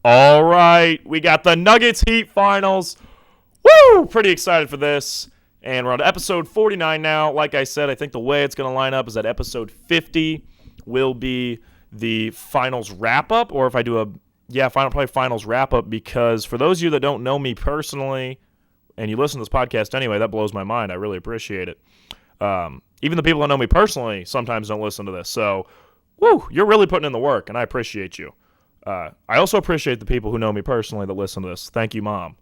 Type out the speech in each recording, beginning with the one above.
All right, we got the Nuggets Heat finals. Woo! Pretty excited for this. And we're on to episode 49 now. Like I said, I think the way it's going to line up is that episode 50 will be the finals wrap up, or if I do probably finals wrap up, because for those of you that don't know me personally and you listen to this podcast anyway, that blows my mind. I really appreciate it. Even the people that know me personally sometimes don't listen to this. So, woo, you're really putting in the work, and I appreciate you. I also appreciate the people who know me personally that listen to this. Thank you, Mom.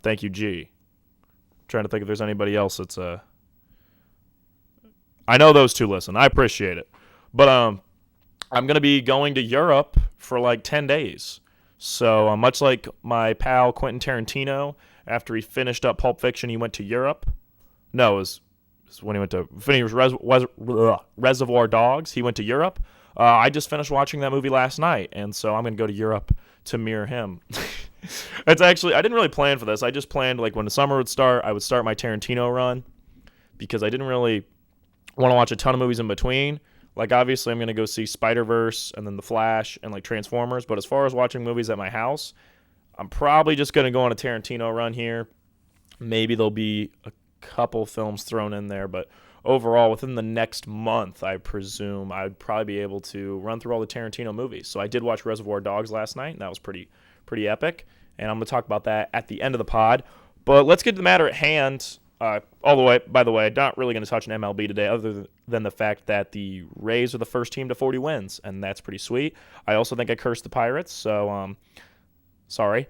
Thank you, G. Trying to think if there's anybody else that's I know those two listen. I appreciate it. But I'm going to be going to Europe for like 10 days. So much like my pal Quentin Tarantino, after he finished up Pulp Fiction, he went to Europe. No, it was when he went to Reservoir Dogs. He went to Europe. I just finished watching that movie last night, and so I'm going to go to Europe to mirror him. It's actually, I didn't really plan for this. I just planned, like, when the summer would start, I would start my Tarantino run, because I didn't really want to watch a ton of movies in between. Like, obviously, I'm going to go see Spider-Verse and then The Flash and, like, Transformers, but as far as watching movies at my house, I'm probably just going to go on a Tarantino run here. Maybe there'll be a couple films thrown in there, but overall, within the next month, I presume I'd probably be able to run through all the Tarantino movies. So I did watch Reservoir Dogs last night, and that was pretty epic, and I'm going to talk about that at the end of the pod. But let's get to the matter at hand. By the way, I'm not really going to touch an MLB today, other than the fact that the Rays are the first team to 40 wins, and that's pretty sweet. I also think I cursed the Pirates, so sorry.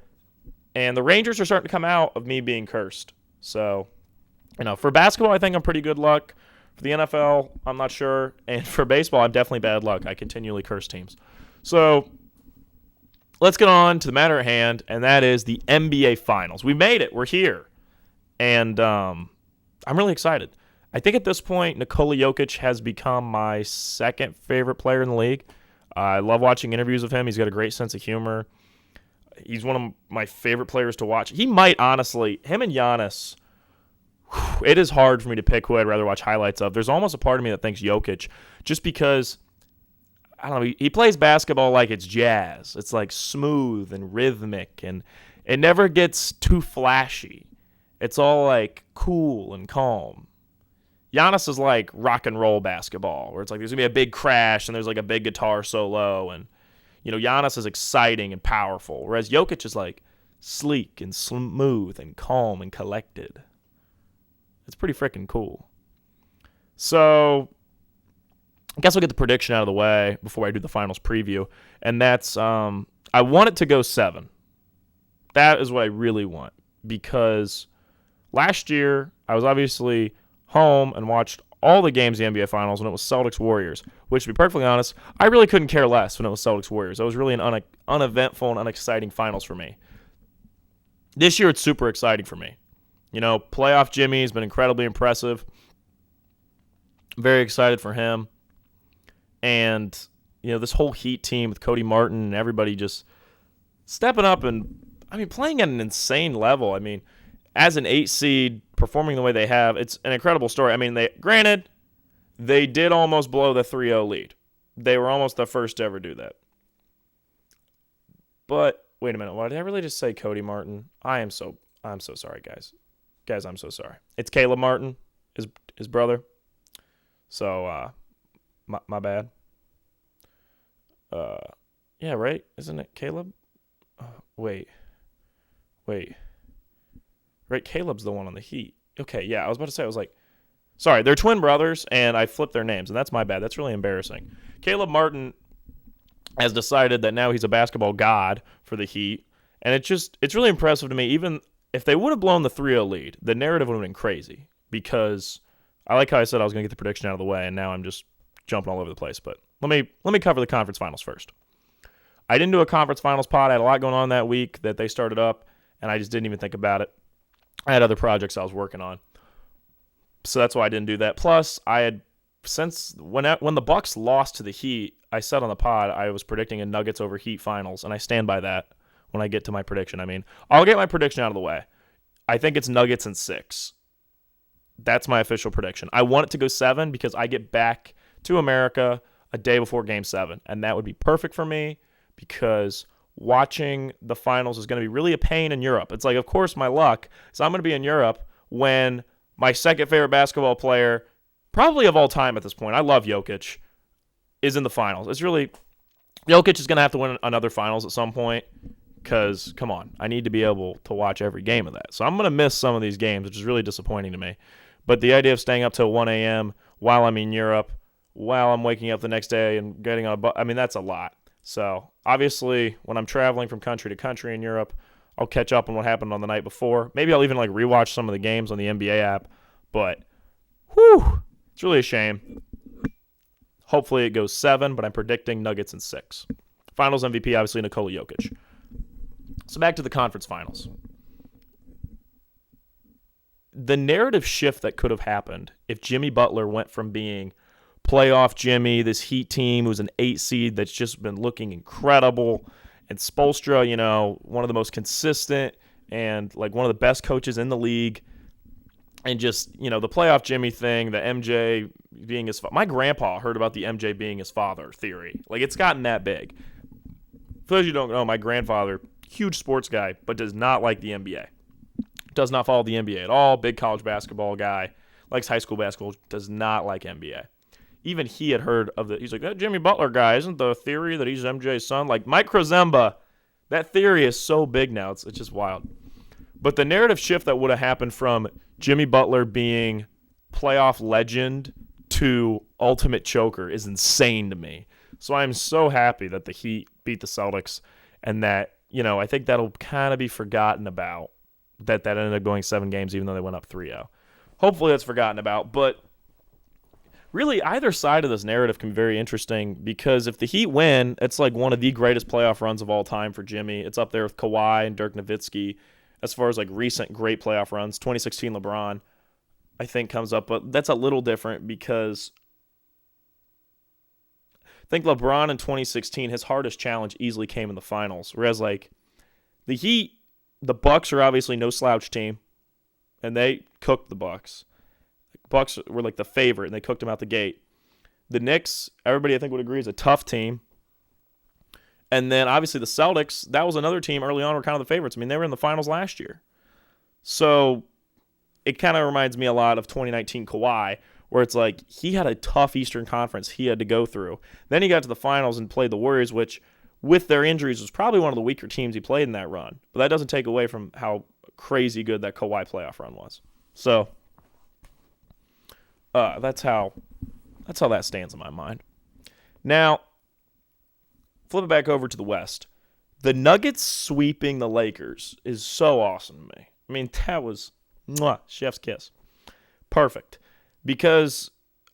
And the Rangers are starting to come out of me being cursed. So, for basketball, I think I'm pretty good luck. For the NFL, I'm not sure. And for baseball, I'm definitely bad luck. I continually curse teams. So, let's get on to the matter at hand, and that is the NBA Finals. We made it. We're here. And I'm really excited. I think at this point, Nikola Jokic has become my second favorite player in the league. I love watching interviews of him. He's got a great sense of humor. He's one of my favorite players to watch. He might, honestly, him and Giannis, it is hard for me to pick who I'd rather watch highlights of. There's almost a part of me that thinks Jokic, just because, I don't know, he plays basketball like it's jazz. It's like smooth and rhythmic, and it never gets too flashy. It's all like cool and calm. Giannis is like rock and roll basketball, where it's like there's going to be a big crash and there's like a big guitar solo, and Giannis is exciting and powerful, whereas Jokic is like sleek and smooth and calm and collected. It's pretty freaking cool. So, I guess I'll get the prediction out of the way before I do the finals preview, and that's I want it to go 7. That is what I really want, because last year I was obviously home and watched all the games of the NBA Finals when it was Celtics-Warriors, which, to be perfectly honest, I really couldn't care less when it was Celtics-Warriors. It was really an uneventful and unexciting finals for me. This year it's super exciting for me. Playoff Jimmy has been incredibly impressive. Very excited for him. And, this whole Heat team with Cody Martin and everybody just stepping up and, playing at an insane level. As an 8 seed, performing the way they have, it's an incredible story. They did almost blow the 3-0 lead. They were almost the first to ever do that. But, wait a minute, did I really just say Cody Martin? I'm so sorry, guys. Guys, I'm so sorry. It's Caleb Martin, his brother. So, my bad. Yeah, right? Isn't it Caleb? Wait. Right, Caleb's the one on the Heat. Okay, yeah, I was about to say, sorry, they're twin brothers, and I flipped their names, and that's my bad. That's really embarrassing. Caleb Martin has decided that now he's a basketball god for the Heat, and it's really impressive to me. Even if they would have blown the 3-0 lead, the narrative would have been crazy, because I like how I said I was going to get the prediction out of the way, and now I'm just jumping all over the place. But let me cover the conference finals first. I didn't do a conference finals pod. I had a lot going on that week that they started up, and I just didn't even think about it. I had other projects I was working on, so that's why I didn't do that. Plus, I had, since when the Bucks lost to the Heat, I said on the pod I was predicting a Nuggets over Heat finals, and I stand by that when I get to my prediction. I'll get my prediction out of the way. I think it's Nuggets in 6. That's my official prediction. I want it to go 7 because I get back to America a day before Game 7, and that would be perfect for me, because watching the finals is going to be really a pain in Europe. It's like, of course, my luck. So I'm going to be in Europe when my second favorite basketball player, probably of all time at this point, I love Jokic, is in the finals. It's really, Jokic is going to have to win another finals at some point because, come on, I need to be able to watch every game of that. So I'm going to miss some of these games, which is really disappointing to me. But the idea of staying up till 1 a.m. while I'm in Europe, while I'm waking up the next day and getting on a bus, I mean, that's a lot. So obviously, when I'm traveling from country to country in Europe, I'll catch up on what happened on the night before. Maybe I'll even rewatch some of the games on the NBA app. But, whew, it's really a shame. Hopefully it goes 7, but I'm predicting Nuggets in 6. Finals MVP, obviously, Nikola Jokic. So back to the conference finals. The narrative shift that could have happened if Jimmy Butler went from being playoff Jimmy, this Heat team who's an 8 seed that's just been looking incredible, and Spoelstra, one of the most consistent and one of the best coaches in the league, and just, the playoff Jimmy thing, the MJ being his father. My grandpa heard about the MJ being his father theory. It's gotten that big. For those of you who don't know, my grandfather, huge sports guy, but does not like the NBA. Does not follow the NBA at all. Big college basketball guy. Likes high school basketball. Does not like NBA. Even he had heard of he's like, that Jimmy Butler guy, isn't the theory that he's MJ's son? Mike Krozemba, that theory is so big now. It's just wild. But the narrative shift that would have happened from Jimmy Butler being playoff legend to ultimate choker is insane to me. So I'm so happy that the Heat beat the Celtics and that, I think that'll kind of be forgotten about, that ended up going 7 games even though they went up 3-0. Hopefully that's forgotten about, but really, either side of this narrative can be very interesting because if the Heat win, it's one of the greatest playoff runs of all time for Jimmy. It's up there with Kawhi and Dirk Nowitzki as far as recent great playoff runs. 2016 LeBron, I think, comes up, but that's a little different because I think LeBron in 2016, his hardest challenge easily came in the finals, whereas the Heat, the Bucks are obviously no slouch team, and they cooked the Bucks. Bucks were the favorite, and they cooked them out the gate. The Knicks, everybody I think would agree, is a tough team. And then obviously the Celtics, that was another team early on were kind of the favorites. I mean, they were in the finals last year. So it kind of reminds me a lot of 2019 Kawhi, where it's he had a tough Eastern Conference he had to go through. Then he got to the finals and played the Warriors, which with their injuries was probably one of the weaker teams he played in that run. But that doesn't take away from how crazy good that Kawhi playoff run was. So that's how that stands in my mind. Now, flip it back over to the West. The Nuggets sweeping the Lakers is so awesome to me. I mean, that was chef's kiss. Perfect. Because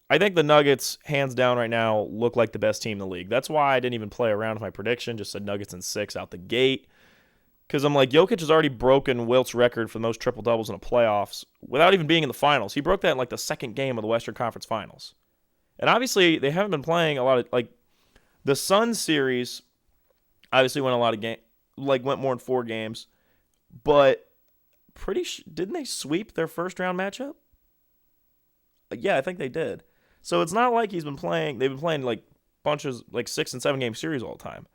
I think the Nuggets, hands down right now, look like the best team in the league. That's why I didn't even play around with my prediction, just said Nuggets in 6 out the gate. Because I'm Jokic has already broken Wilt's record for the most triple-doubles in the playoffs without even being in the finals. He broke that in the second game of the Western Conference Finals. And obviously, they haven't been playing a lot of, the Suns series obviously went a lot of went more than 4 games. But didn't they sweep their first-round matchup? Yeah, I think they did. So it's not like they've been playing bunches, 6 and 7 game series all the time.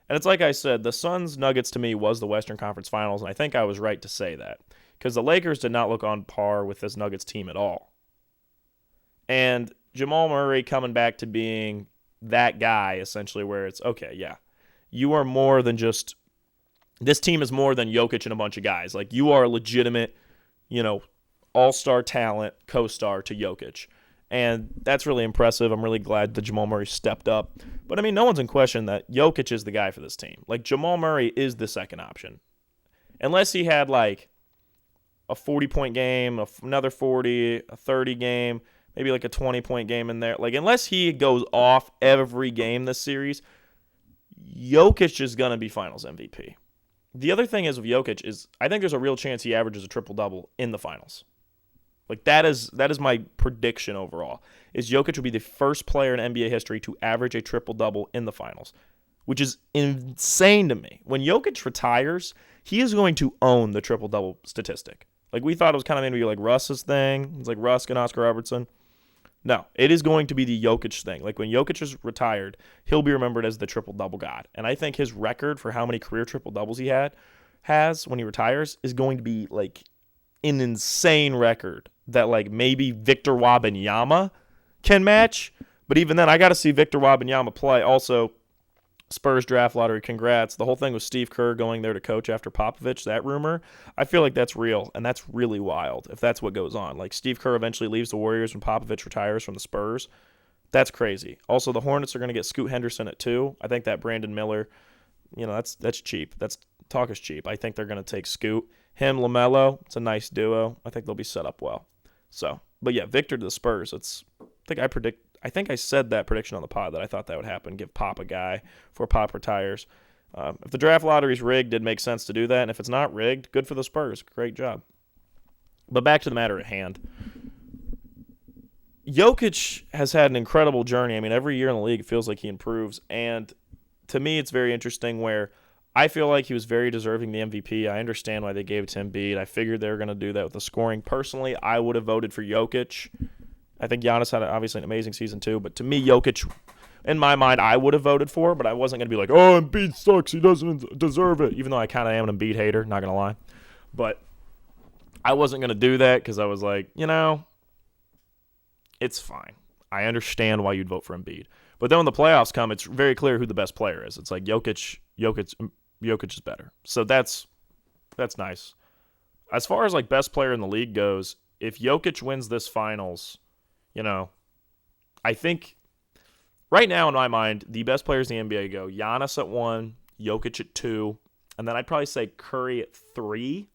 And it's like I said, the Suns-Nuggets to me was the Western Conference Finals, and I think I was right to say that. Because the Lakers did not look on par with this Nuggets team at all. And Jamal Murray coming back to being that guy, essentially, where it's, okay, yeah, you are more than just, this team is more than Jokic and a bunch of guys. You are a legitimate, all-star talent, co-star to Jokic. And that's really impressive. I'm really glad that Jamal Murray stepped up. But, I mean, no one's in question that Jokic is the guy for this team. Jamal Murray is the second option. Unless he had, a 40-point game, another 40, a 30 game, maybe a 20-point game in there. Unless he goes off every game this series, Jokic is going to be finals MVP. The other thing is with Jokic is I think there's a real chance he averages a triple-double in the finals. That is my prediction overall, is Jokic will be the first player in NBA history to average a triple-double in the finals, which is insane to me. When Jokic retires, he is going to own the triple-double statistic. We thought it was kind of going to be Russ's thing. It's Russ and Oscar Robertson. No, it is going to be the Jokic thing. Like when Jokic is retired, he'll be remembered as the triple-double god. And I think his record for how many career triple-doubles he has when he retires is going to be like an insane record that like maybe Victor Wembanyama can match. But even then, I got to see Victor Wembanyama play. Also, Spurs draft lottery, congrats. The whole thing with Steve Kerr going there to coach after Popovich, that rumor, I feel like that's real, and that's really wild if that's what goes on. Like Steve Kerr eventually leaves the Warriors when Popovich retires from the Spurs. That's crazy. Also, the Hornets are going to get Scoot Henderson at 2. I think that Brandon Miller, that's cheap. Talk is cheap. I think they're going to take Scoot. Him, LaMelo, it's a nice duo. I think they'll be set up well. So, but yeah, Victor to the Spurs. I think I said that prediction on the pod that I thought that would happen. Give Pop a guy before Pop retires. If the draft lottery's rigged, it makes sense to do that. And if it's not rigged, good for the Spurs. Great job. But back to the matter at hand. Jokic has had an incredible journey. I mean, every year in the league, it feels like he improves. And to me, it's very interesting where I feel like he was very deserving of the MVP. I understand why they gave it to Embiid. I figured they were going to do that with the scoring. Personally, I would have voted for Jokic. I think Giannis had obviously an amazing season too, but to me, Jokic, in my mind, I would have voted for, but I wasn't going to be like, oh, Embiid sucks, he doesn't deserve it, even though I kind of am an Embiid hater, not going to lie. But I wasn't going to do that because I was like, it's fine. I understand why you'd vote for Embiid. But then when the playoffs come, it's very clear who the best player is. It's like Jokic is better. So that's nice. As far as like best player in the league goes, if Jokic wins this finals, I think right now in my mind, the best players in the NBA go Giannis at 1, Jokic at 2, and then I'd probably say Curry at 3.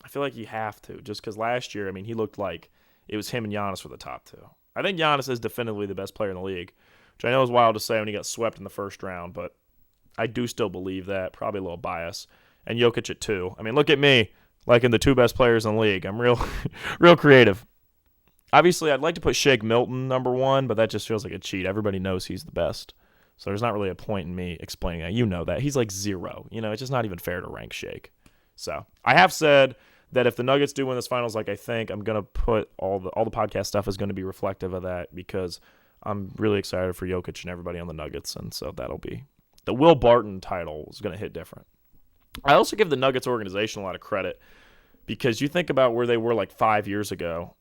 I feel like you have to, just because last year, he looked like it was him and Giannis for the top 2. I think Giannis is definitively the best player in the league, which I know is wild to say when he got swept in the first round, but I do still believe that, probably a little bias. And Jokic at 2. Look at me, liking the 2 best players in the league. I'm real creative. Obviously, I'd like to put Shake Milton number 1, but that just feels like a cheat. Everybody knows he's the best. So there's not really a point in me explaining that. You know that. He's like 0. It's just not even fair to rank Shake. So I have said that if the Nuggets do win this finals like I think, I'm going to put all the podcast stuff is going to be reflective of that because I'm really excited for Jokic and everybody on the Nuggets. And so that'll be – the Will Barton title is going to hit different. I also give the Nuggets organization a lot of credit because you think about where they were like 5 years ago.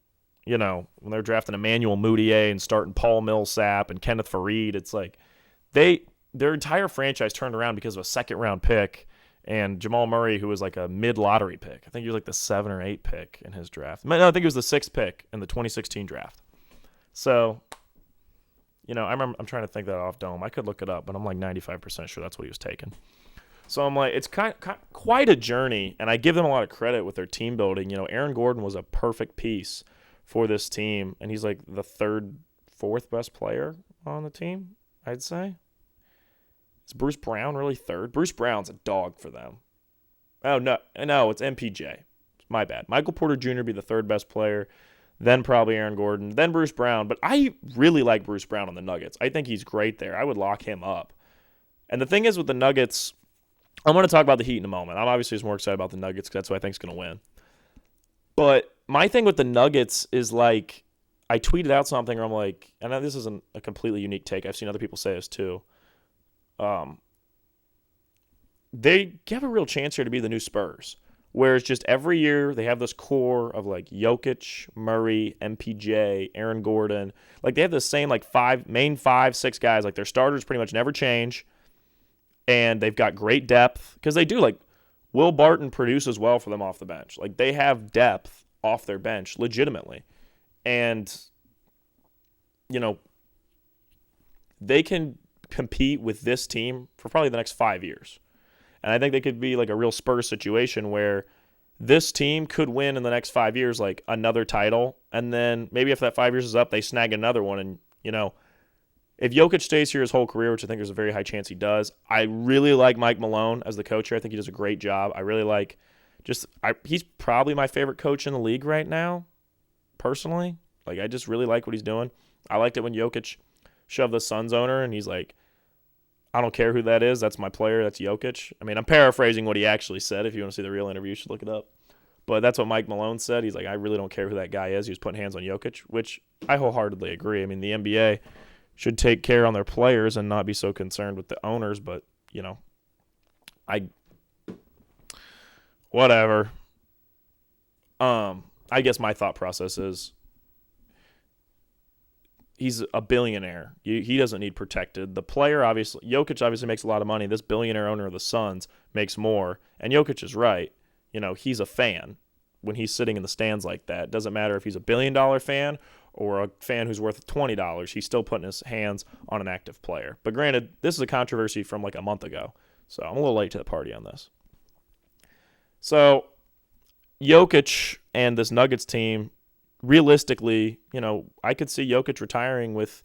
When they're drafting Emmanuel Mudiay and starting Paul Millsap and Kenneth Faried, it's like their entire franchise turned around because of a second-round pick and Jamal Murray, who was like a mid-lottery pick. I think he was like the 7 or 8 pick in his draft. No, I think it was the 6th pick in the 2016 draft. So, I'm trying to think that off dome. I could look it up, but I'm like 95% sure that's what he was taking. So I'm like, it's quite a journey, and I give them a lot of credit with their team building. Aaron Gordon was a perfect piece for this team, and he's like the 3rd, 4th best player on the team, I'd say. Is Bruce Brown really 3rd? Bruce Brown's a dog for them. Oh, no, it's MPJ. My bad. Michael Porter Jr. be the 3rd best player, then probably Aaron Gordon, then Bruce Brown. But I really like Bruce Brown on the Nuggets. I think he's great there. I would lock him up. And the thing is with the Nuggets, I'm going to talk about the Heat in a moment. I'm obviously just more excited about the Nuggets because that's who I think is going to win. But my thing with the Nuggets is like, I tweeted out something where I'm like, I know this isn't a completely unique take. I've seen other people say this too. They have a real chance here to be the new Spurs. Whereas just every year they have this core of like Jokic, Murray, MPJ, Aaron Gordon. Like they have the same like 5, 6 guys. Like their starters pretty much never change. And they've got great depth because they do like Will Barton produces well for them off the bench. Like they have depth off their bench legitimately. And, they can compete with this team for probably the next 5 years. And I think they could be like a real Spurs situation where this team could win in the next 5 years, like another title. And then maybe if that 5 years is up, they snag another one. And, if Jokic stays here his whole career, which I think there's a very high chance he does, I really like Mike Malone as the coach here. I think he does a great job. I really like he's probably my favorite coach in the league right now, personally. Like, I just really like what he's doing. I liked it when Jokic shoved the Suns owner, and he's like, I don't care who that is. That's my player. That's Jokic. I'm paraphrasing what he actually said. If you want to see the real interview, you should look it up. But that's what Mike Malone said. He's like, I really don't care who that guy is. He was putting hands on Jokic, which I wholeheartedly agree. I mean, the NBA should take care on their players and not be so concerned with the owners. But, whatever. I guess my thought process is he's a billionaire. He doesn't need protected. The player, Jokic obviously makes a lot of money. This billionaire owner of the Suns makes more. And Jokic is right. He's a fan when he's sitting in the stands like that. It doesn't matter if he's a $1 billion fan or a fan who's worth $20. He's still putting his hands on an active player. But granted, this is a controversy from like a month ago. So I'm a little late to the party on this. So Jokic and this Nuggets team, realistically, I could see Jokic retiring with,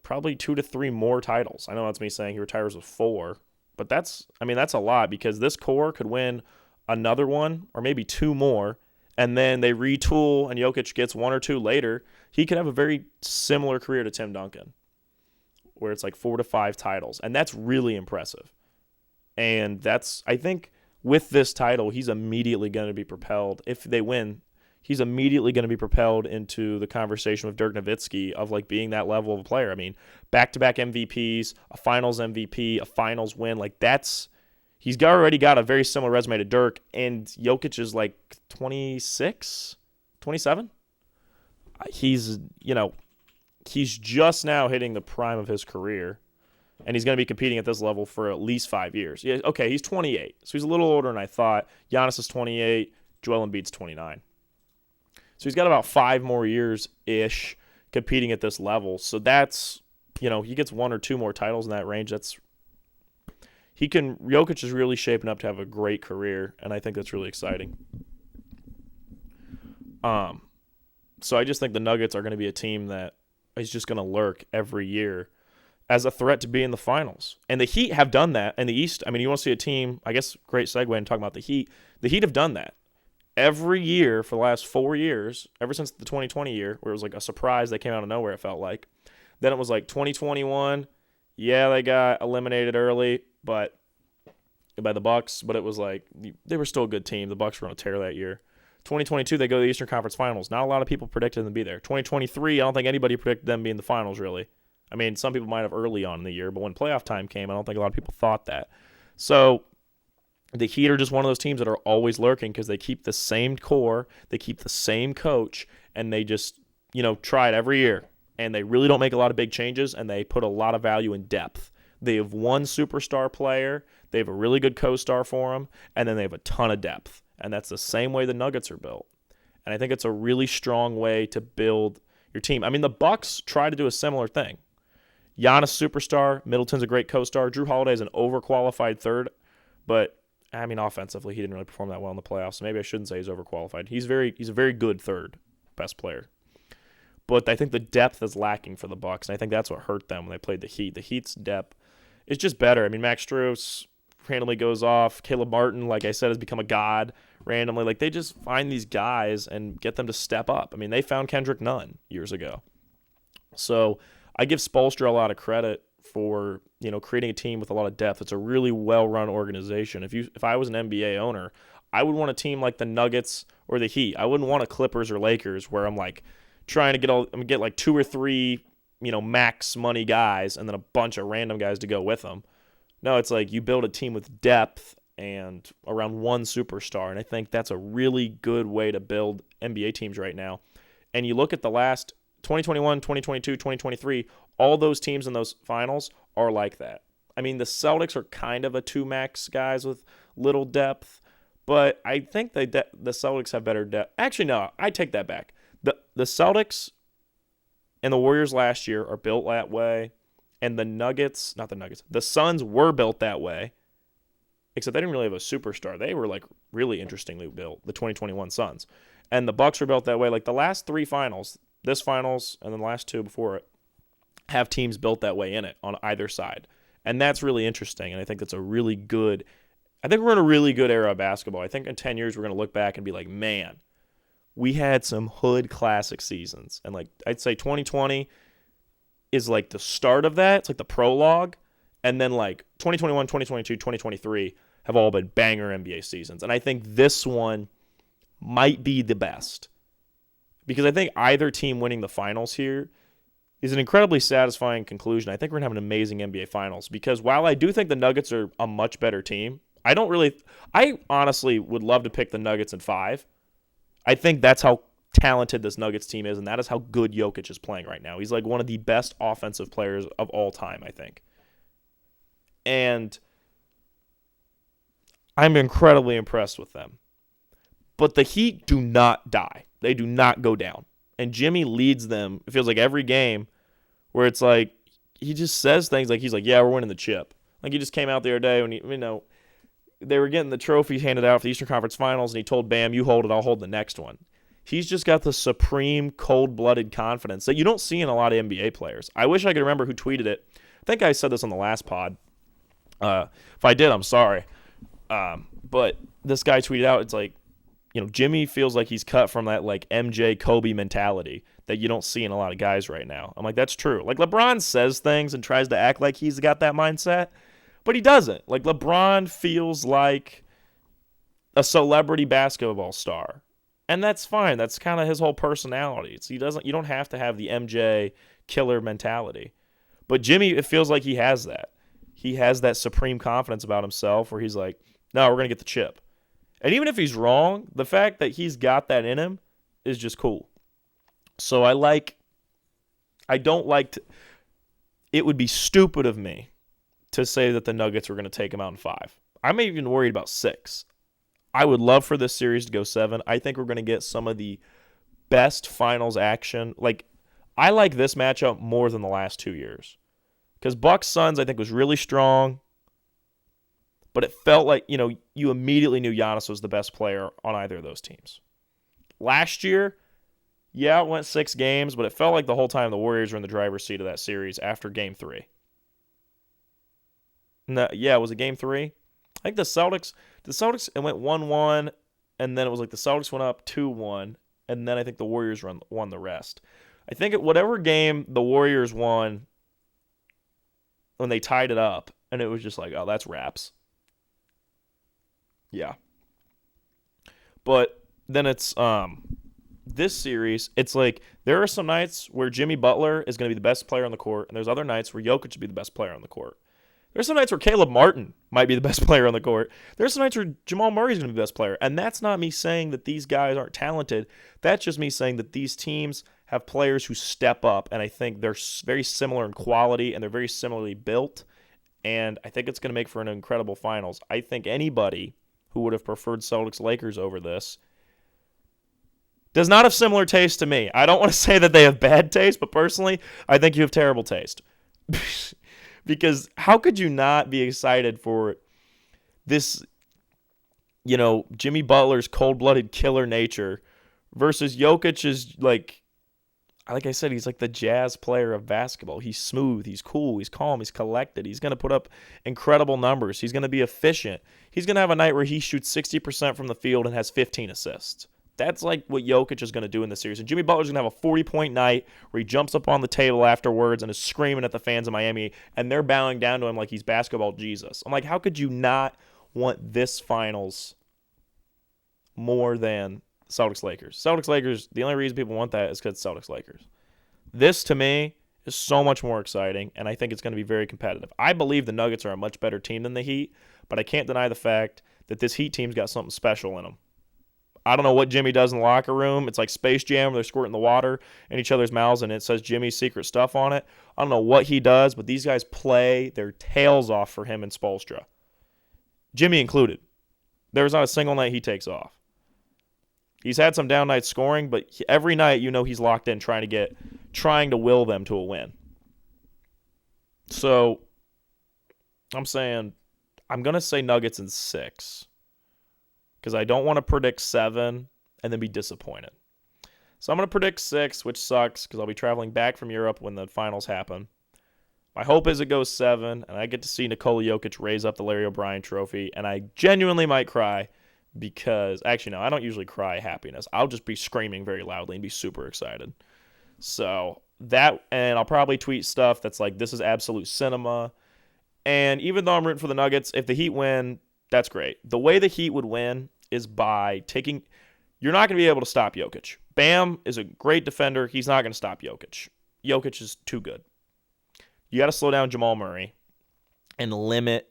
probably 2 to 3 more titles. I know that's me saying he retires with 4, but that's a lot because this core could win another one or maybe 2 more, and then they retool and Jokic gets 1 or 2 later. He could have a very similar career to Tim Duncan, where it's like 4 to 5 titles, and that's really impressive. And I think with this title, he's immediately going to be propelled. If they win, he's immediately going to be propelled into the conversation with Dirk Nowitzki of like being that level of a player. I mean, back-to-back MVPs, a finals MVP, a finals win. Like he's already got a very similar resume to Dirk, and Jokic is like 26, 27. He's just now hitting the prime of his career, and he's going to be competing at this level for at least 5 years. Yeah, okay, he's 28, so he's a little older than I thought. Giannis is 28, Joel Embiid's 29. So he's got about 5 more years-ish competing at this level. So that's, he gets 1 or 2 more titles in that range. Jokic is really shaping up to have a great career, and I think that's really exciting. So I just think the Nuggets are going to be a team that is just going to lurk every year as a threat to be in the finals. And the Heat have done that in the East. I mean, you want to see a team, I guess, great segue in talking about the Heat. The Heat have done that. Every year for the last 4 years, ever since the 2020 year, where it was like a surprise they came out of nowhere, it felt like. Then it was like 2021, yeah, they got eliminated early, but by the Bucks, but it was like they were still a good team. The Bucks were on a tear that year. 2022, they go to the Eastern Conference Finals. Not a lot of people predicted them to be there. 2023, I don't think anybody predicted them being in the finals, really. I mean, some people might have early on in the year, but when playoff time came, I don't think a lot of people thought that. So the Heat are just one of those teams that are always lurking because they keep the same core, they keep the same coach, and they just, try it every year. And they really don't make a lot of big changes, and they put a lot of value in depth. They have one superstar player, they have a really good co-star for them, and then they have a ton of depth. And that's the same way the Nuggets are built. And I think it's a really strong way to build your team. I mean, the Bucks try to do a similar thing. Giannis, superstar. Middleton's a great co-star. Drew Holiday is an overqualified third, but I mean, offensively, he didn't really perform that well in the playoffs. So maybe I shouldn't say he's overqualified. He's a very good third best player. But I think the depth is lacking for the Bucks, and I think that's what hurt them when they played the Heat. The Heat's depth is just better. I mean, Max Strus randomly goes off. Caleb Martin, like I said, has become a god randomly. Like, they just find these guys and get them to step up. I mean, they found Kendrick Nunn years ago. So I give Spoelstra a lot of credit for, creating a team with a lot of depth. It's a really well-run organization. If I was an NBA owner, I would want a team like the Nuggets or the Heat. I wouldn't want a Clippers or Lakers where I'm like trying to get like 2 or 3, max money guys and then a bunch of random guys to go with them. No, it's like you build a team with depth and around one superstar, and I think that's a really good way to build NBA teams right now. And you look at the last 2021, 2022, 2023, all those teams in those finals are like that. I mean, the Celtics are kind of a 2 max guys with little depth, but I think the Celtics have better depth. Actually, no, I take that back. The Celtics and the Warriors last year are built that way, and the Suns were built that way, except they didn't really have a superstar. They were like really interestingly built, the 2021 Suns. And the Bucks were built that way. Like the last 3 finals, this finals and then the last 2 before it, have teams built that way in it on either side. And that's really interesting, and I think that's we're in a really good era of basketball. I think in 10 years we're going to look back and be like, man, we had some hood classic seasons. And like I'd say 2020 is like the start of that. It's like the prologue. And then like 2021, 2022, 2023 have all been banger NBA seasons. And I think this one might be the best. Because I think either team winning the finals here is an incredibly satisfying conclusion. I think we're going to have an amazing NBA finals. Because while I do think the Nuggets are a much better team, I honestly would love to pick the Nuggets in 5. I think that's how talented this Nuggets team is, and that is how good Jokic is playing right now. He's like one of the best offensive players of all time, I think. And I'm incredibly impressed with them. But the Heat do not die. They do not go down. And Jimmy leads them, it feels like every game, where it's like he just says things like he's like, yeah, we're winning the chip. Like he just came out the other day when they were getting the trophy handed out for the Eastern Conference Finals, and he told Bam, you hold it, I'll hold the next one. He's just got the supreme cold-blooded confidence that you don't see in a lot of NBA players. I wish I could remember who tweeted it. I think I said this on the last pod. If I did, I'm sorry. But this guy tweeted out, it's like, Jimmy feels like he's cut from that like MJ Kobe mentality that you don't see in a lot of guys right now. I'm like, that's true. Like LeBron says things and tries to act like he's got that mindset, but he doesn't. Like LeBron feels like a celebrity basketball star. And that's fine. That's kind of his whole personality. You don't have to have the MJ killer mentality. But Jimmy, it feels like he has that. He has that supreme confidence about himself where he's like, no, we're going to get the chip. And even if he's wrong, the fact that he's got that in him is just cool. So it would be stupid of me to say that the Nuggets were going to take him out in 5. I'm even worried about 6. I would love for this series to go 7. I think we're going to get some of the best finals action. Like, I like this matchup more than the last 2 years. Because Bucks-Suns, I think, was really strong. But it felt like, you immediately knew Giannis was the best player on either of those teams. Last year, yeah, it went 6 games, but it felt like the whole time the Warriors were in the driver's seat of that series after Game 3. No, yeah, was it Game 3? I think the Celtics, it went 1-1, and then it was like the Celtics went up 2-1, and then I think the Warriors won the rest. I think whatever game the Warriors won when they tied it up, and it was just like, oh, that's wraps. Yeah. But then it's this series, it's like there are some nights where Jimmy Butler is going to be the best player on the court, and there's other nights where Jokic should be the best player on the court. There's some nights where Caleb Martin might be the best player on the court. There's some nights where Jamal Murray is going to be the best player. And that's not me saying that these guys aren't talented. That's just me saying that these teams have players who step up, and I think they're very similar in quality, and they're very similarly built. And I think it's going to make for an incredible finals. I think anybody who would have preferred Celtics-Lakers over this does not have similar taste to me. I don't want to say that they have bad taste, but personally, I think you have terrible taste. Because how could you not be excited for this, Jimmy Butler's cold-blooded killer nature versus Jokic's, like I said, he's like the Jazz player of basketball. He's smooth, he's cool, he's calm, he's collected. He's going to put up incredible numbers. He's going to be efficient. He's going to have a night where he shoots 60% from the field and has 15 assists. That's like what Jokic is going to do in this series. And Jimmy Butler's going to have a 40-point night where he jumps up on the table afterwards and is screaming at the fans of Miami, and they're bowing down to him like he's basketball Jesus. I'm like, how could you not want this finals more than Celtics-Lakers? Celtics-Lakers, the only reason people want that is because it's Celtics-Lakers. This, to me, is so much more exciting, and I think it's going to be very competitive. I believe the Nuggets are a much better team than the Heat, but I can't deny the fact that this Heat team's got something special in them. I don't know what Jimmy does in the locker room. It's like Space Jam where they're squirting the water in each other's mouths and it says Jimmy's secret stuff on it. I don't know what he does, but these guys play their tails off for him and Spoelstra. Jimmy included. There's not a single night he takes off. He's had some down nights scoring, but every night he's locked in trying to will them to a win. So I'm going to say Nuggets in 6. Because I don't want to predict 7 and then be disappointed. So I'm going to predict 6, which sucks because I'll be traveling back from Europe when the finals happen. My hope is it goes 7, and I get to see Nikola Jokic raise up the Larry O'Brien trophy, and I genuinely might cry because, actually, no, I don't usually cry happiness. I'll just be screaming very loudly and be super excited. So and I'll probably tweet stuff that's like, this is absolute cinema. And even though I'm rooting for the Nuggets, if the Heat win, that's great. The way the Heat would win is by taking – you're not going to be able to stop Jokic. Bam is a great defender. He's not going to stop Jokic. Jokic is too good. You got to slow down Jamal Murray and limit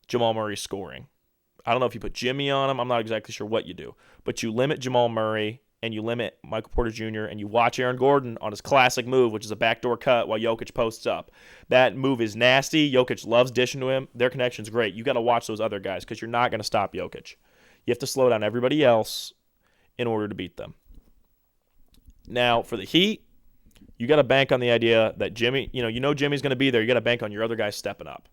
Jamal Murray's scoring. I don't know if you put Jimmy on him. I'm not exactly sure what you do. But you limit Jamal Murray and you limit Michael Porter Jr. and you watch Aaron Gordon on his classic move, which is a backdoor cut while Jokic posts up. That move is nasty. Jokic loves dishing to him. Their connection's great. You got to watch those other guys because you're not going to stop Jokic. You have to slow down everybody else in order to beat them. Now, for the Heat, you got to bank on the idea that Jimmy, you know Jimmy's going to be there. You got to bank on your other guys stepping up.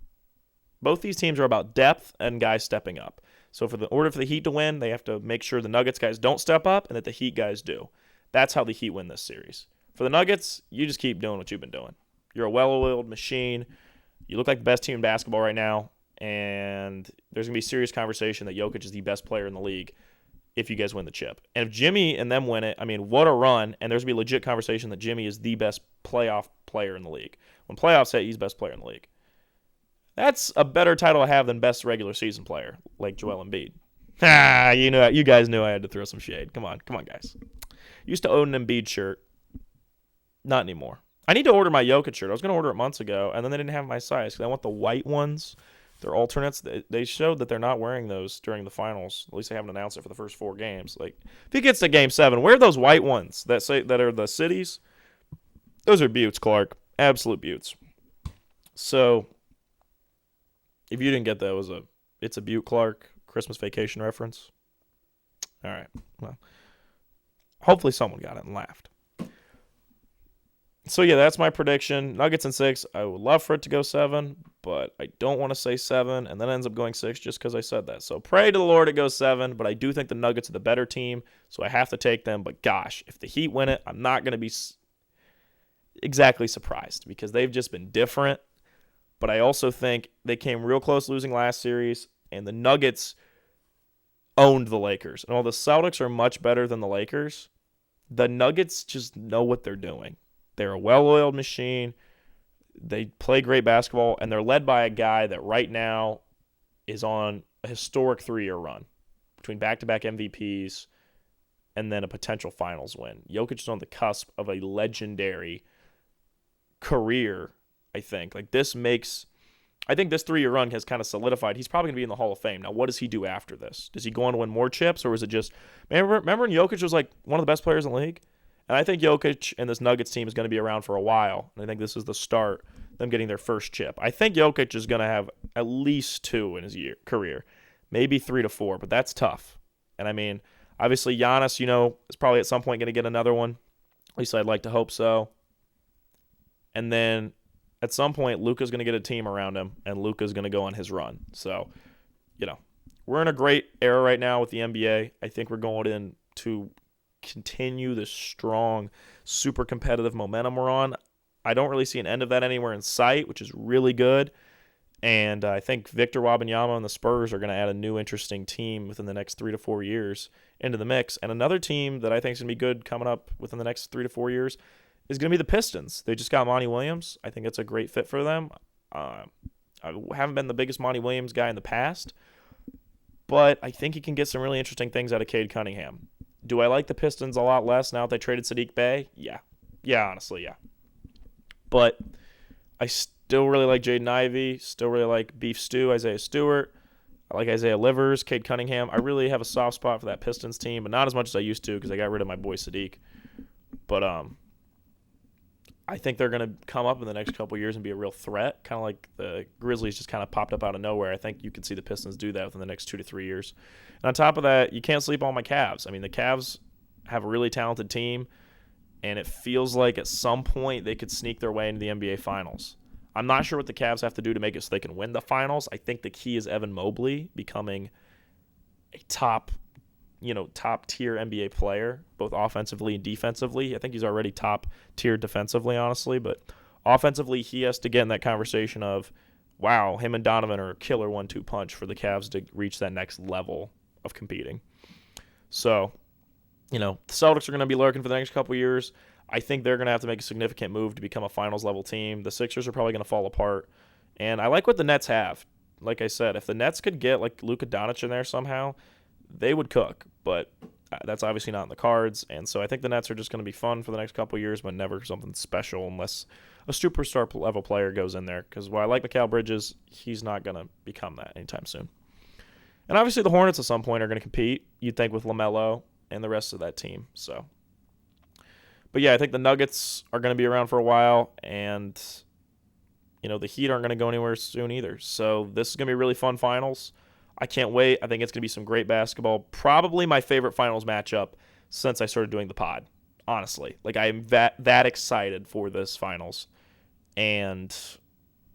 Both these teams are about depth and guys stepping up. So for the order for the Heat to win, they have to make sure the Nuggets guys don't step up and that the Heat guys do. That's how the Heat win this series. For the Nuggets, you just keep doing what you've been doing. You're a well-oiled machine. You look like the best team in basketball right now, and there's going to be serious conversation that Jokic is the best player in the league if you guys win the chip. And if Jimmy and them win it, I mean, what a run, and there's going to be a legit conversation that Jimmy is the best playoff player in the league. When playoffs hit, he's best player in the league. That's a better title to have than best regular season player, like Joel Embiid. You guys knew I had to throw some shade. Come on, guys. Used to own an Embiid shirt. Not anymore. I need to order my Jokic shirt. I was going to order it months ago, and then they didn't have my size because I want the white ones. They're alternates. They showed that they're not wearing those during the finals. At least they haven't announced it for the first 4 games. Like, if he gets to Game 7, wear those white ones that are the cities. Those are beauts, Clark. Absolute beauts. So, if you didn't get that, it's a Butte Clark Christmas Vacation reference. All right. Well, hopefully someone got it and laughed. So, yeah, that's my prediction. Nuggets in 6. I would love for it to go 7, but I don't want to say 7, and then it ends up going 6 just because I said that. So, pray to the Lord it goes 7, but I do think the Nuggets are the better team, so I have to take them. But, gosh, if the Heat win it, I'm not going to be exactly surprised because they've just been different. But I also think they came real close losing last series, and the Nuggets owned the Lakers. And while the Celtics are much better than the Lakers, the Nuggets just know what they're doing. They're a well-oiled machine. They play great basketball, and they're led by a guy that right now is on a historic 3-year run between back-to-back MVPs and then a potential finals win. Jokic is on the cusp of a legendary career, I think. I think this 3-year run has kind of solidified. He's probably going to be in the Hall of Fame. Now, what does he do after this? Does he go on to win more chips, or is it just remember when Jokic was like one of the best players in the league? And I think Jokic and this Nuggets team is going to be around for a while. And I think this is the start, them getting their first chip. I think Jokic is going to have at least 2 in his career, maybe 3 to 4, but that's tough. And I mean, obviously Giannis, is probably at some point going to get another one. At least I'd like to hope so. And then at some point, Luka's going to get a team around him, and Luka's going to go on his run. So, we're in a great era right now with the NBA. I think we're going in to continue the strong, super competitive momentum we're on. I don't really see an end of that anywhere in sight, which is really good. And I think Victor Wembanyama and the Spurs are going to add a new interesting team within the next 3 to 4 years into the mix. And another team that I think is going to be good coming up within the next 3 to 4 years is going to be the Pistons. They just got Monty Williams. I think it's a great fit for them. I haven't been the biggest Monty Williams guy in the past, but I think he can get some really interesting things out of Cade Cunningham. Do I like the Pistons a lot less now that they traded Sadiq Bey? Yeah. Yeah, honestly, yeah. But I still really like Jaden Ivey, still really like Beef Stew, Isaiah Stewart. I like Isaiah Livers, Cade Cunningham. I really have a soft spot for that Pistons team, but not as much as I used to because I got rid of my boy Sadiq. But I think they're going to come up in the next couple of years and be a real threat, kind of like the Grizzlies just kind of popped up out of nowhere. I think you can see the Pistons do that within the next 2 to 3 years. And on top of that, you can't sleep on my Cavs. I mean, the Cavs have a really talented team, and it feels like at some point they could sneak their way into the NBA Finals. I'm not sure what the Cavs have to do to make it so they can win the Finals. I think the key is Evan Mobley becoming a top-tier NBA player, both offensively and defensively. I think he's already top-tier defensively, honestly, but offensively he has to get in that conversation of, wow, him and Donovan are a killer 1-2 punch for the Cavs to reach that next level of competing. So, the Celtics are going to be lurking for the next couple of years. I think they're going to have to make a significant move to become a finals-level team. The Sixers are probably going to fall apart And I like what the Nets have. Like I said, if the Nets could get like Luka Doncic in there somehow, they would cook. But that's obviously not in the cards. And so I think the Nets are just going to be fun for the next couple of years, but never something special unless a superstar level player goes in there. Because while I like Mikal Bridges, he's not going to become that anytime soon. And obviously the Hornets at some point are going to compete, you'd think, with LaMelo and the rest of that team. So, but yeah, I think the Nuggets are going to be around for a while, and the Heat aren't going to go anywhere soon either. So this is going to be a really fun finals. I can't wait. I think it's going to be some great basketball. Probably my favorite finals matchup since I started doing the pod, honestly. Like, I am that excited for this finals. And,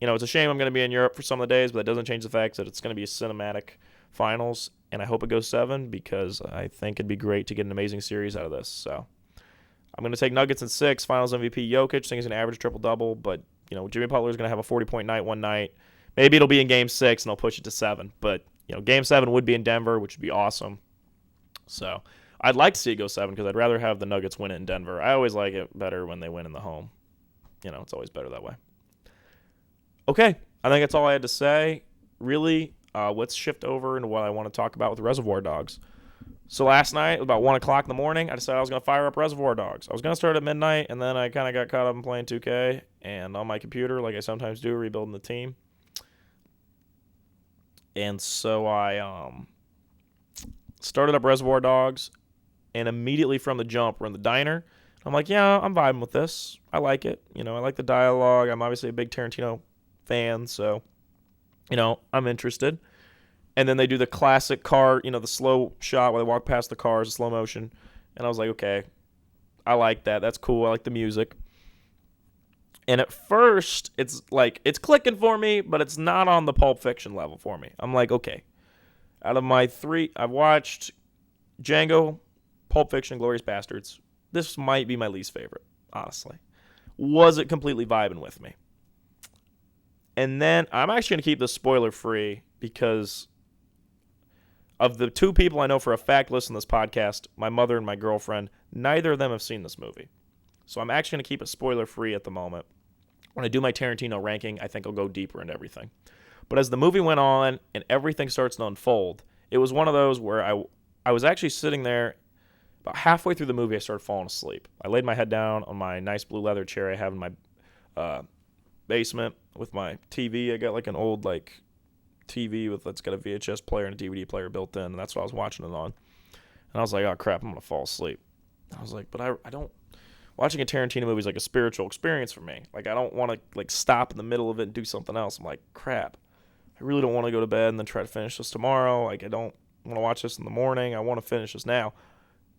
it's a shame I'm going to be in Europe for some of the days, but that doesn't change the fact that it's going to be a cinematic finals, and I hope it goes 7 because I think it'd be great to get an amazing series out of this. So I'm going to take Nuggets in 6, finals MVP Jokic. I think he's going to average triple-double, but, Jimmy Butler's going to have a 40-point night one night. Maybe it'll be in Game 6, and they'll push it to 7. But, Game 7 would be in Denver, which would be awesome. So I'd like to see it go 7 because I'd rather have the Nuggets win it in Denver. I always like it better when they win in the home. It's always better that way. Okay, I think that's all I had to say. Really, let's shift over into what I want to talk about with Reservoir Dogs. So last night, about 1 o'clock in the morning, I decided I was going to fire up Reservoir Dogs. I was going to start at midnight, and then I kind of got caught up in playing 2K and on my computer, like I sometimes do, rebuilding the team. And so I started up Reservoir Dogs, and immediately from the jump, we're in the diner. I'm like, yeah, I'm vibing with this. I like it. I like the dialogue. I'm obviously a big Tarantino fan, so, I'm interested. And then they do the classic car, the slow shot where they walk past the cars, slow motion. And I was like, okay, I like that. That's cool. I like the music. And at first, it's clicking for me, but it's not on the Pulp Fiction level for me. I'm like, okay. Out of my 3, I've watched Django, Pulp Fiction, Glorious Bastards. This might be my least favorite, honestly. Wasn't completely vibing with me. And then I'm actually going to keep this spoiler free because of the 2 people I know for a fact listen to this podcast, my mother and my girlfriend, neither of them have seen this movie. So I'm actually going to keep it spoiler free at the moment. When I do my Tarantino ranking, I think I'll go deeper into everything. But as the movie went on and everything starts to unfold, it was one of those where I was actually sitting there. About halfway through the movie, I started falling asleep. I laid my head down on my nice blue leather chair I have in my basement with my TV. I got like an old TV that's got a VHS player and a DVD player built in, and that's what I was watching it on. And I was like, oh crap, I'm gonna fall asleep. I was like, but I don't. Watching a Tarantino movie is like a spiritual experience for me. Like, I don't want to stop in the middle of it and do something else. I'm like, crap, I really don't want to go to bed and then try to finish this tomorrow. Like, I don't want to watch this in the morning. I want to finish this now.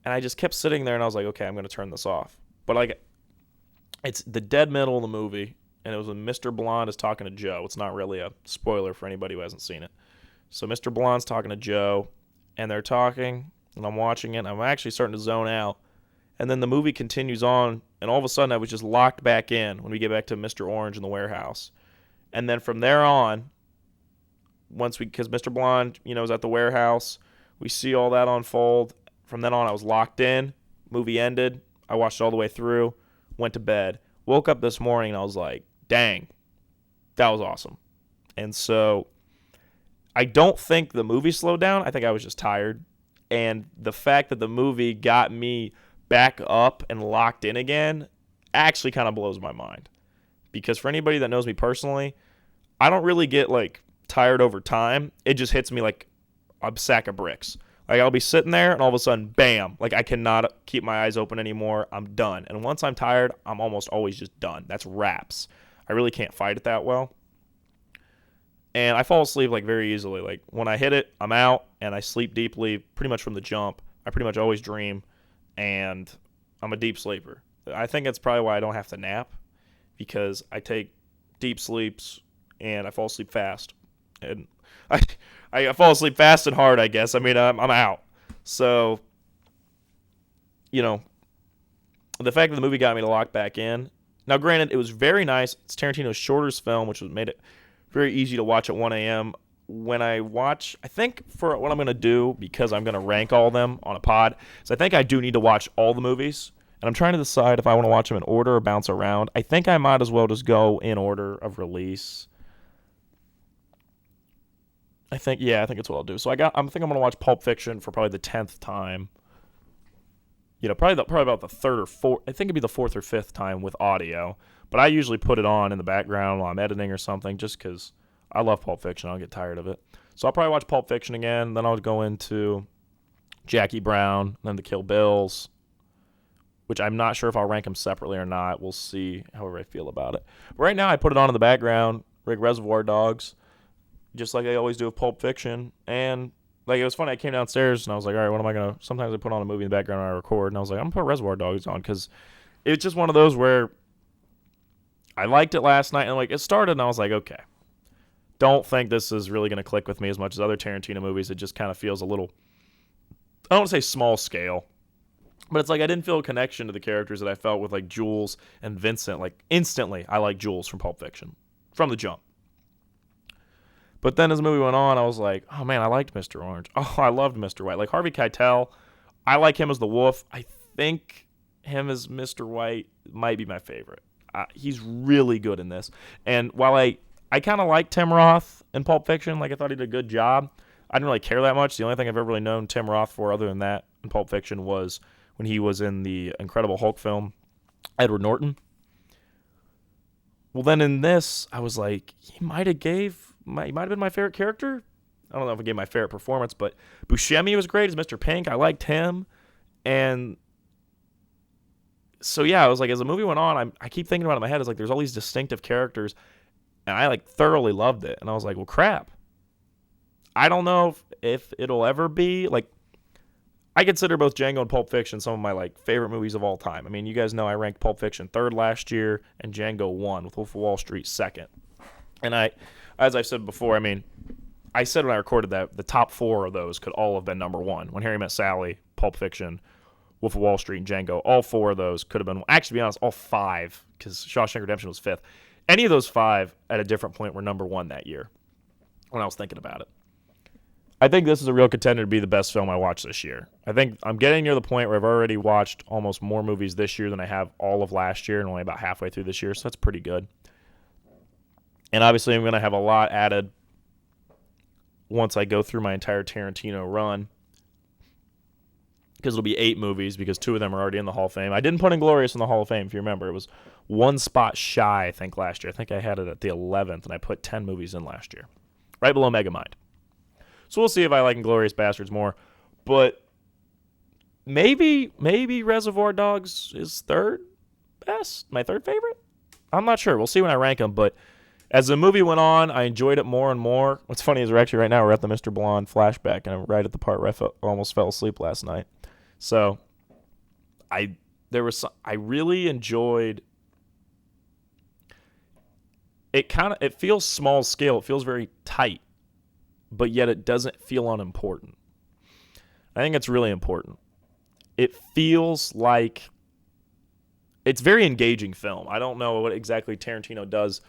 And I just kept sitting there, and I was like, okay, I'm going to turn this off. But, it's the dead middle of the movie, and it was when Mr. Blonde is talking to Joe. It's not really a spoiler for anybody who hasn't seen it. So Mr. Blonde's talking to Joe, and they're talking, and I'm watching it, and I'm actually starting to zone out. And then the movie continues on, and all of a sudden I was just locked back in when we get back to Mr. Orange in the warehouse. And then from there on, because Mr. Blonde, is at the warehouse, we see all that unfold. From then on, I was locked in. Movie ended. I watched it all the way through. Went to bed. Woke up this morning, and I was like, dang, that was awesome. And so I don't think the movie slowed down. I think I was just tired. And the fact that the movie got me back up and locked in again actually kind of blows my mind. Because for anybody that knows me personally, I don't really get, tired over time. It just hits me like a sack of bricks. I'll be sitting there, and all of a sudden, bam, I cannot keep my eyes open anymore. I'm done. And once I'm tired, I'm almost always just done. That's wraps. I really can't fight it that well. And I fall asleep, very easily. When I hit it, I'm out, and I sleep deeply pretty much from the jump. I pretty much always dream, and I'm a deep sleeper. I think that's probably why I don't have to nap, because I take deep sleeps, and I fall asleep fast. And I fall asleep fast and hard, I guess. I'm out. So, the fact that the movie got me to lock back in. Now, granted, it was very nice. It's Tarantino's shortest film, which made it very easy to watch at 1 a.m. When I watch, I think for what I'm going to do, because I'm going to rank all of them on a pod, so I think I do need to watch all the movies. And I'm trying to decide if I want to watch them in order or bounce around. I think I might as well just go in order of release. I think it's what I'll do. So I think I'm gonna watch Pulp Fiction for probably the 10th time. Probably about the third or fourth. I think it'd be the fourth or fifth time with audio. But I usually put it on in the background while I'm editing or something, just because I love Pulp Fiction. I'll get tired of it. So I'll probably watch Pulp Fiction again. Then I'll go into Jackie Brown, then the Kill Bills, which I'm not sure if I'll rank them separately or not. We'll see however I feel about it. But right now I put it on in the background, Reservoir Dogs, just like I always do with Pulp Fiction. And it was funny. I came downstairs and I was like, all right, what am I going to... Sometimes I put on a movie in the background when I record. And I was like, I'm going to put Reservoir Dogs on because it's just one of those where I liked it last night. And it started and I was like, okay. Don't think this is really going to click with me as much as other Tarantino movies. It just kind of feels a little... I don't want to say small scale. But it's I didn't feel a connection to the characters that I felt with Jules and Vincent. Instantly, I like Jules from Pulp Fiction. From the jump. But then as the movie went on, I was like, oh man, I liked Mr. Orange. Oh, I loved Mr. White. Harvey Keitel, I like him as the Wolf. I think him as Mr. White might be my favorite. He's really good in this. And while I kind of like Tim Roth in Pulp Fiction, I thought he did a good job, I didn't really care that much. The only thing I've ever really known Tim Roth for other than that in Pulp Fiction was when he was in the Incredible Hulk film, Edward Norton. Well, then in this, I was like, he might have been my favorite character. I don't know if it gave my favorite performance, but Buscemi was great as Mr. Pink. I liked him. And so, yeah, I was as the movie went on, I keep thinking about it in my head. It's there's all these distinctive characters, and I thoroughly loved it. And I was like, well, crap. I don't know if it'll ever be, I consider both Django and Pulp Fiction some of my favorite movies of all time. I mean, you guys know I ranked Pulp Fiction third last year and Django 1 with Wolf of Wall Street second. And as I've said before, I mean, I said when I recorded that the top four of those could all have been number one. When Harry Met Sally, Pulp Fiction, Wolf of Wall Street, and Django, all four of those could have been, actually to be honest, all five, because Shawshank Redemption was fifth. Any of those five at a different point were number one that year when I was thinking about it. I think this is a real contender to be the best film I watched this year. I think I'm getting near the point where I've already watched almost more movies this year than I have all of last year and only about halfway through this year, so that's pretty good. And obviously I'm going to have a lot added once I go through my entire Tarantino run, because it'll be 8 movies because 2 of them are already in the Hall of Fame. I didn't put Inglourious in the Hall of Fame, if you remember. It was one spot shy, I think, last year. I think I had it at the 11th, and I put 10 movies in last year, right below Megamind. So we'll see if I like Inglourious Bastards more. But maybe Reservoir Dogs is third best, my third favorite. I'm not sure. We'll see when I rank them. But as the movie went on, I enjoyed it more and more. What's funny is right now we're at the Mr. Blonde flashback, and I'm right at the part where I almost fell asleep last night. So I really enjoyed it. It feels small scale. It feels very tight, but yet it doesn't feel unimportant. I think it's really important. It feels like it's very engaging film. I don't know what exactly Tarantino does,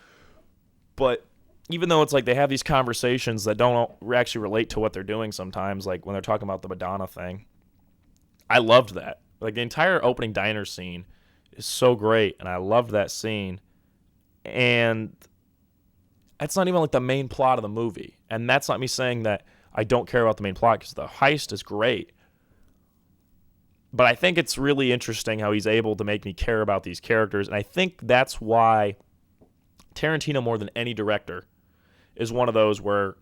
but even though it's they have these conversations that don't actually relate to what they're doing sometimes, when they're talking about the Madonna thing, I loved that. The entire opening diner scene is so great, and I loved that scene. And that's not even the main plot of the movie. And that's not me saying that I don't care about the main plot, because the heist is great. But I think it's really interesting how he's able to make me care about these characters. And I think that's why Tarantino, more than any director, is one of those where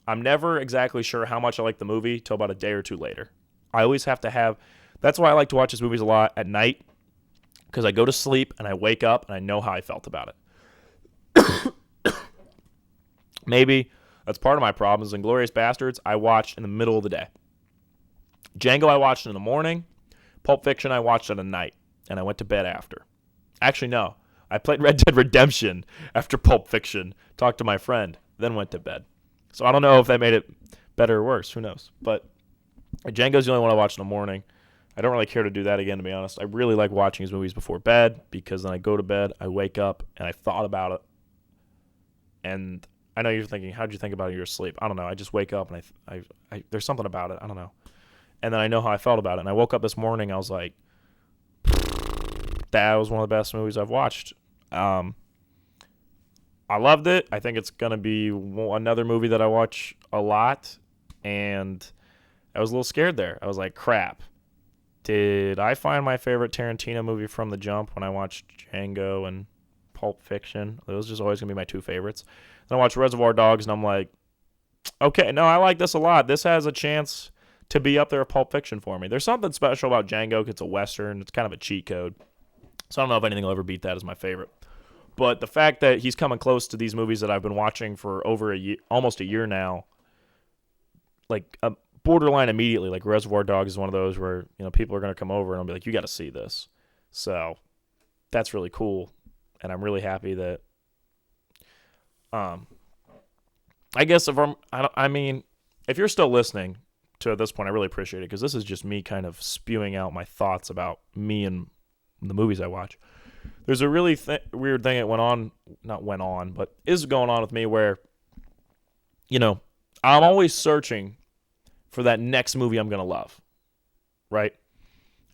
I'm never exactly sure how much I like the movie till about a day or two later. I always have to have... That's why I like to watch his movies a lot at night, because I go to sleep and I wake up and I know how I felt about it. Maybe that's part of my problem. Is Inglourious Bastards I watched in the middle of the day. Django I watched in the morning. Pulp Fiction I watched at night, and I went to bed after. Actually, no. I played Red Dead Redemption after Pulp Fiction, talked to my friend, then went to bed. So I don't know if that made it better or worse. Who knows? But Django's the only one I watch in the morning. I don't really care to do that again, to be honest. I really like watching his movies before bed, because then I go to bed, I wake up, and I thought about it. And I know you're thinking, how'd you think about it in your sleep? I don't know. I just wake up, and I there's something about it. I don't know. And then I know how I felt about it. And I woke up this morning, I was like, that was one of the best movies I've watched. I loved it. I think it's going to be another movie that I watch a lot. And I was a little scared there. I was like, crap. Did I find my favorite Tarantino movie from the jump when I watched Django and Pulp Fiction? Those are just always going to be my two favorites. Then I watched Reservoir Dogs, and I'm like, okay, no, I like this a lot. This has a chance to be up there with Pulp Fiction for me. There's something special about Django. It's a Western. It's kind of a cheat code. So I don't know if anything will ever beat that as my favorite. But the fact that he's coming close to these movies that I've been watching for over a year, almost a year now, like borderline immediately, like Reservoir Dogs is one of those where, people are going to come over and I'll be like, you got to see this. So that's really cool. And I'm really happy that, I guess if you're still listening to this point, I really appreciate it because this is just me kind of spewing out my thoughts about me and the movies I watch. There's a really weird thing that is going on with me where, I'm always searching for that next movie I'm going to love, right?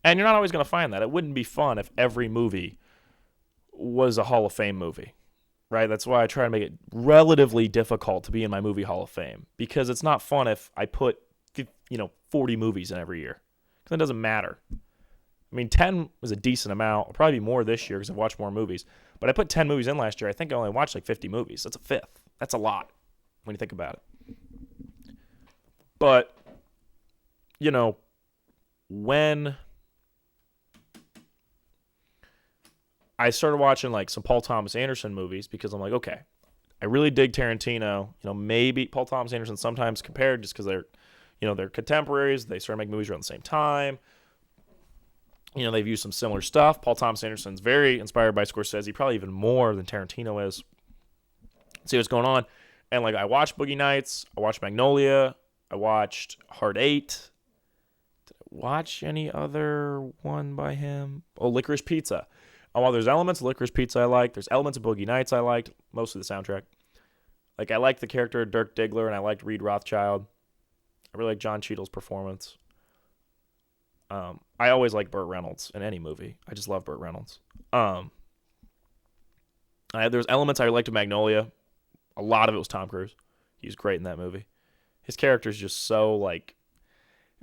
And you're not always going to find that. It wouldn't be fun if every movie was a Hall of Fame movie, right? That's why I try to make it relatively difficult to be in my movie Hall of Fame because it's not fun if I put, 40 movies in every year because it doesn't matter. 10 was a decent amount. I'll probably be more this year because I've watched more movies. But I put 10 movies in last year. I think I only watched like 50 movies. That's a fifth. That's a lot when you think about it. But, when I started watching like some Paul Thomas Anderson movies because I'm like, okay, I really dig Tarantino. Maybe Paul Thomas Anderson sometimes compared just because they're contemporaries. They started making movies around the same time. They've used some similar stuff. Paul Thomas Anderson's very inspired by Scorsese, probably even more than Tarantino is. See what's going on. And, I watched Boogie Nights. I watched Magnolia. I watched Hard 8. Did I watch any other one by him? Oh, Licorice Pizza. While there's elements of Licorice Pizza I liked, there's elements of Boogie Nights I liked, mostly the soundtrack. I liked the character of Dirk Diggler, and I liked Reed Rothschild. I really like John Cheadle's performance. I always like Burt Reynolds in any movie. I just love Burt Reynolds. There's elements I liked of Magnolia. A lot of it was Tom Cruise. He's great in that movie. His character is just so,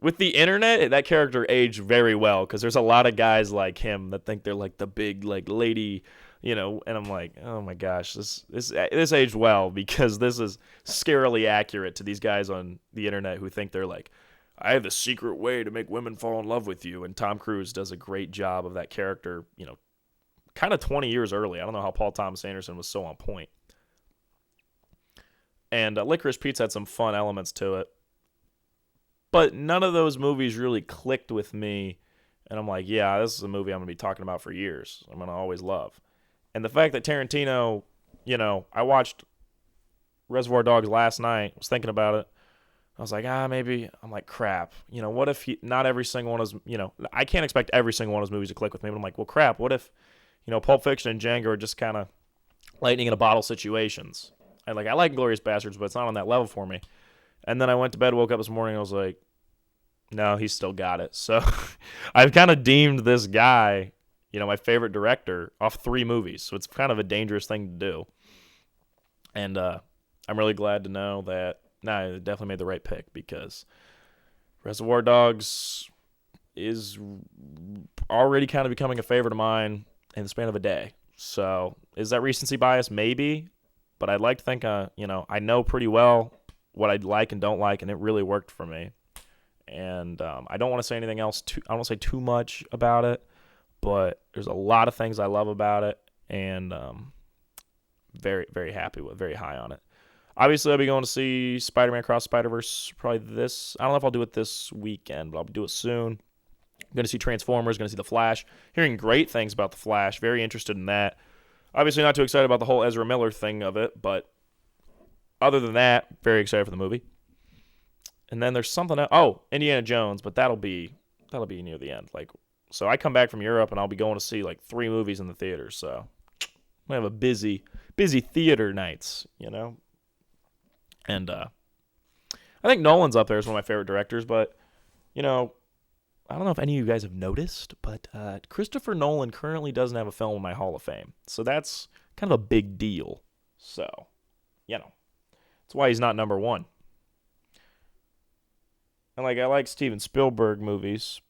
with the internet, that character aged very well because there's a lot of guys like him that think they're the big lady, and I'm like, oh my gosh, this aged well because this is scarily accurate to these guys on the internet who think they're I have the secret way to make women fall in love with you. And Tom Cruise does a great job of that character, kind of 20 years early. I don't know how Paul Thomas Anderson was so on point. And Licorice Pizza had some fun elements to it. But none of those movies really clicked with me. And I'm like, yeah, this is a movie I'm going to be talking about for years. I'm going to always love. And the fact that Tarantino, I watched Reservoir Dogs last night, was thinking about it. I was like, maybe. I'm like, crap. What if not every single one of his, I can't expect every single one of his movies to click with me. But I'm like, well, crap. What if, Pulp Fiction and Django are just kind of lightning in a bottle situations? I like Inglourious Bastards, but it's not on that level for me. And then I went to bed, woke up this morning, and I was like, no, he's still got it. So I've kind of deemed this guy, my favorite director off 3 movies. So it's kind of a dangerous thing to do. And I'm really glad to know that, I definitely made the right pick because Reservoir Dogs is already kind of becoming a favorite of mine in the span of a day. So is that recency bias? Maybe. But I'd like to think, I know pretty well what I'd like and don't like, and it really worked for me. And I don't want to say anything else. I don't want to say too much about it, but there's a lot of things I love about it, and very, very happy with, very high on it. Obviously, I'll be going to see Spider-Man Across the Spider-Verse probably this. I don't know if I'll do it this weekend, but I'll do it soon. I'm going to see Transformers, going to see The Flash. Hearing great things about The Flash. Very interested in that. Obviously, not too excited about the whole Ezra Miller thing of it, but other than that, very excited for the movie. And then there's something else. Oh, Indiana Jones, but that'll be near the end. So I come back from Europe, and I'll be going to see 3 movies in the theater. So I'm going to have a busy theater nights, And I think Nolan's up there as one of my favorite directors, but, I don't know if any of you guys have noticed, but Christopher Nolan currently doesn't have a film in my Hall of Fame. So that's kind of a big deal. So, that's why he's not number one. And I like Steven Spielberg movies.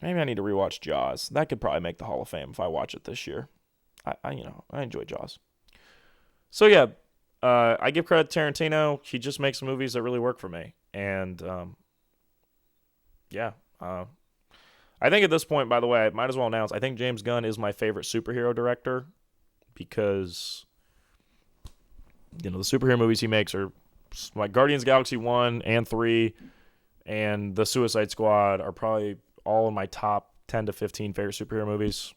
Maybe I need to rewatch Jaws. That could probably make the Hall of Fame if I watch it this year. I enjoy Jaws. So yeah, I give credit to Tarantino. He just makes movies that really work for me. And I think at this point, by the way, I might as well announce, I think James Gunn is my favorite superhero director because, the superhero movies he makes are like Guardians of the Galaxy 1 and 3 and The Suicide Squad are probably all in my top 10 to 15 favorite superhero movies.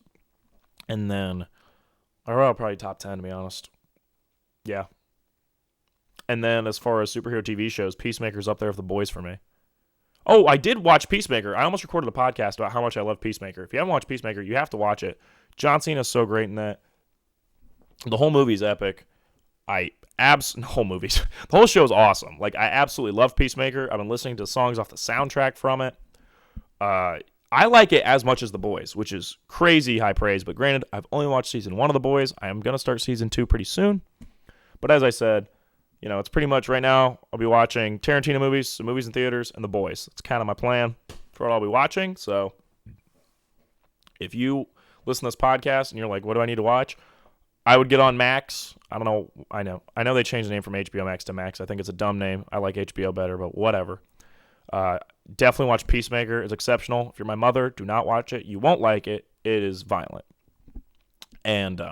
And then, probably top 10 to be honest. Yeah. And then as far as superhero TV shows, Peacemaker's up there with The Boys for me. Oh, I did watch Peacemaker. I almost recorded a podcast about how much I love Peacemaker. If you haven't watched Peacemaker, you have to watch it. John Cena's so great in that. The whole movie's epic. The whole show's awesome. I absolutely love Peacemaker. I've been listening to songs off the soundtrack from it. I like it as much as The Boys, which is crazy high praise. But granted, I've only watched season 1 of The Boys. I am going to start season 2 pretty soon. But as I said, it's pretty much right now I'll be watching Tarantino movies, some movies in theaters, and The Boys. That's kind of my plan for what I'll be watching. So if you listen to this podcast and you're like, what do I need to watch? I would get on Max. I don't know. I know they changed the name from HBO Max to Max. I think it's a dumb name. I like HBO better, but whatever. Definitely watch Peacemaker. It's exceptional. If you're my mother, do not watch it. You won't like it. It is violent. And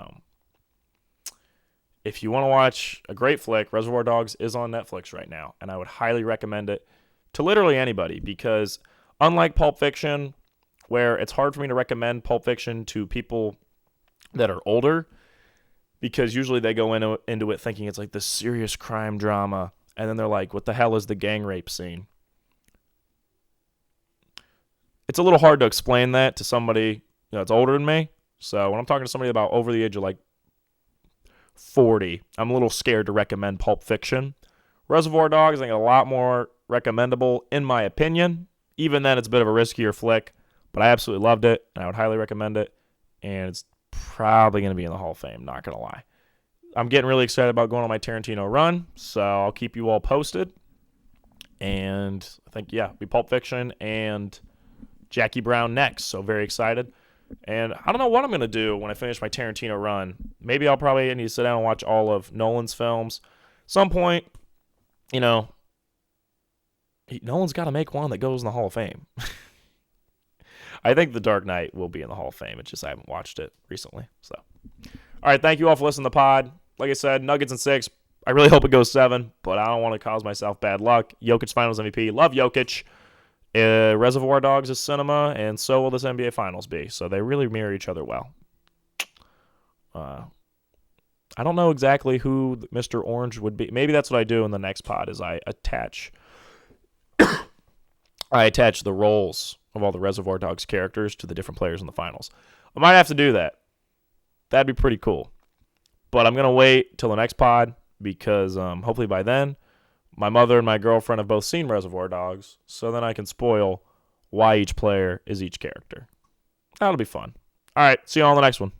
if you want to watch a great flick, Reservoir Dogs is on Netflix right now, and I would highly recommend it to literally anybody because unlike Pulp Fiction, where it's hard for me to recommend Pulp Fiction to people that are older because usually they go into it thinking it's like this serious crime drama, and then they're like, what the hell is the gang rape scene? It's a little hard to explain that to somebody that's older than me. So when I'm talking to somebody about over the age of 40, I'm a little scared to recommend Pulp Fiction. Reservoir Dogs, I think, a lot more recommendable in my opinion. Even then, it's a bit of a riskier flick, but I absolutely loved it, and I would highly recommend it. And it's probably going to be in the Hall of Fame, not going to lie. I'm getting really excited about going on my Tarantino run, so I'll keep you all posted. And I think, be Pulp Fiction and Jackie Brown next, so very excited. And I don't know what I'm going to do when I finish my Tarantino run. Maybe I'll probably need to sit down and watch all of Nolan's films. Some point, Nolan's got to make one that goes in the Hall of Fame. I think The Dark Knight will be in the Hall of Fame. It's just I haven't watched it recently. So, all right, thank you all for listening to the pod. Like I said, Nuggets in 6. I really hope it goes 7, but I don't want to cause myself bad luck. Jokic Finals MVP. Love Jokic. Reservoir Dogs is cinema, and so will this NBA Finals be. So they really mirror each other well. I don't know exactly who Mr. Orange would be. Maybe that's what I do in the next pod is I attach the roles of all the Reservoir Dogs characters to the different players in the finals. I might have to do that. That'd be pretty cool. But I'm going to wait till the next pod because hopefully by then my mother and my girlfriend have both seen Reservoir Dogs, so then I can spoil why each player is each character. That'll be fun. All right, see you all on the next one.